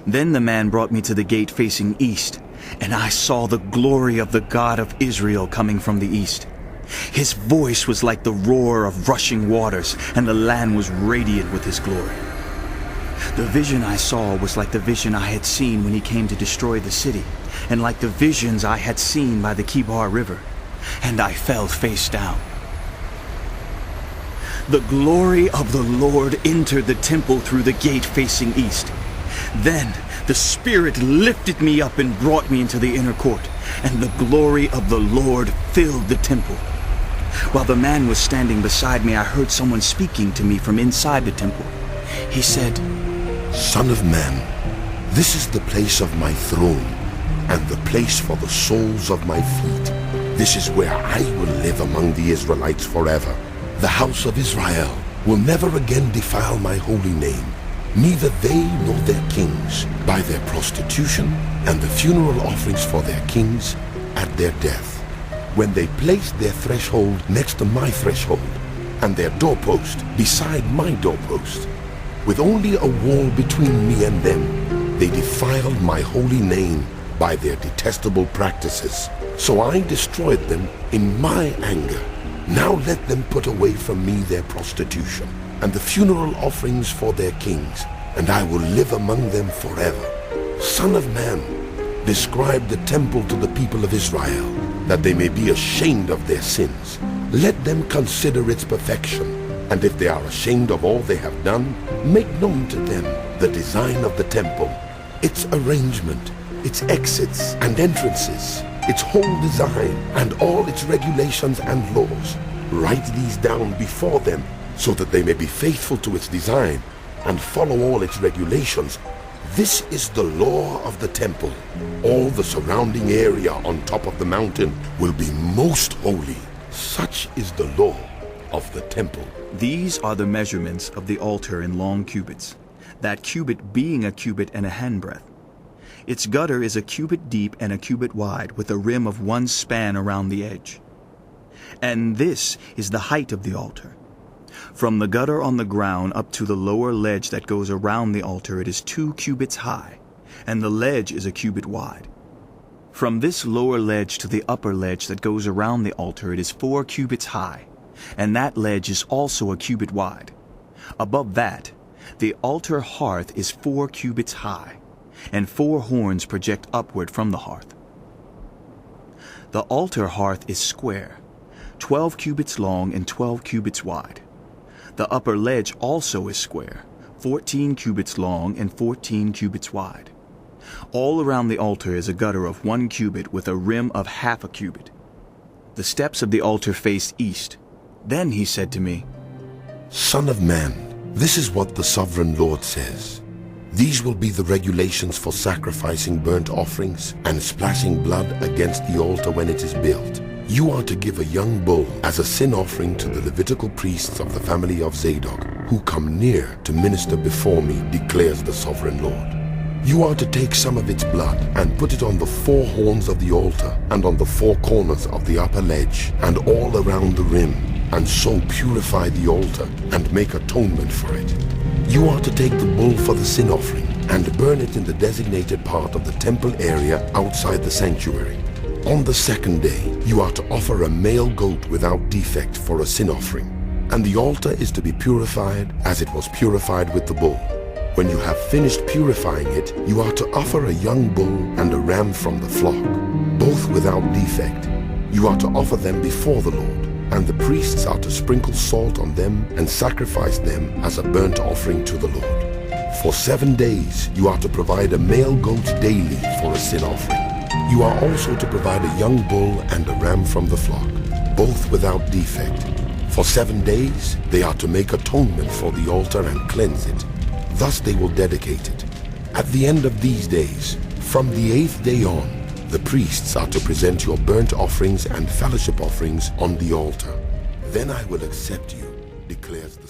Then the man brought me to the gate facing east, and I saw the glory of the God of Israel coming from the east. His voice was like the roar of rushing waters, and the land was radiant with his glory. The vision I saw was like the vision I had seen when he came to destroy the city, and like the visions I had seen by the Kebar River, and I fell face down. The glory of the Lord entered the temple through the gate facing east. Then the Spirit lifted me up and brought me into the inner court, and the glory of the Lord filled the temple. While the man was standing beside me, I heard someone speaking to me from inside the temple. He said, "Son of man, this is the place of my throne, and the place for the soles of my feet. This is where I will live among the Israelites forever. The house of Israel will never again defile my holy name, neither they nor their kings, by their prostitution and the funeral offerings for their kings at their death. When they placed their threshold next to my threshold, and their doorpost beside my doorpost, with only a wall between me and them, they defiled my holy name by their detestable practices. So I destroyed them in my anger. Now let them put away from me their prostitution and the funeral offerings for their kings, and I will live among them forever. Son of man, describe the temple to the people of Israel, that they may be ashamed of their sins. Let them consider its perfection, and if they are ashamed of all they have done, make known to them the design of the temple, its arrangement, its exits and entrances, its whole design, and all its regulations and laws. Write these down before them, so that they may be faithful to its design and follow all its regulations. This is the law of the temple. All the surrounding area on top of the mountain will be most holy. Such is the law of the temple." These are the measurements of the altar in long cubits, that cubit being a cubit and a handbreadth. Its gutter is a cubit deep and a cubit wide, with a rim of 1 span around the edge. And this is the height of the altar. From the gutter on the ground up to the lower ledge that goes around the altar, it is 2 cubits high, and the ledge is a cubit wide. From this lower ledge to the upper ledge that goes around the altar, it is 4 cubits high, and that ledge is also a cubit wide. Above that, the altar hearth is 4 cubits high, and 4 horns project upward from the hearth. The altar hearth is square, 12 cubits long and 12 cubits wide. The upper ledge also is square, 14 cubits long and 14 cubits wide. All around the altar is a gutter of 1 cubit with a rim of half a cubit. The steps of the altar faced east. Then he said to me, "Son of man, this is what the sovereign Lord says. These will be the regulations for sacrificing burnt offerings and splashing blood against the altar when it is built. You are to give a young bull as a sin offering to the Levitical priests of the family of Zadok, who come near to minister before me, declares the sovereign Lord. You are to take some of its blood and put it on the 4 horns of the altar and on the 4 corners of the upper ledge and all around the rim, and so purify the altar and make atonement for it. You are to take the bull for the sin offering and burn it in the designated part of the temple area outside the sanctuary. On the 2nd day, you are to offer a male goat without defect for a sin offering, and the altar is to be purified as it was purified with the bull. When you have finished purifying it, you are to offer a young bull and a ram from the flock, both without defect. You are to offer them before the Lord, and the priests are to sprinkle salt on them and sacrifice them as a burnt offering to the Lord. For 7 days you are to provide a male goat daily for a sin offering. You are also to provide a young bull and a ram from the flock, both without defect. For 7 days they are to make atonement for the altar and cleanse it. Thus they will dedicate it. At the end of these days, from the 8th day on, the priests are to present your burnt offerings and fellowship offerings on the altar. Then I will accept you, declares the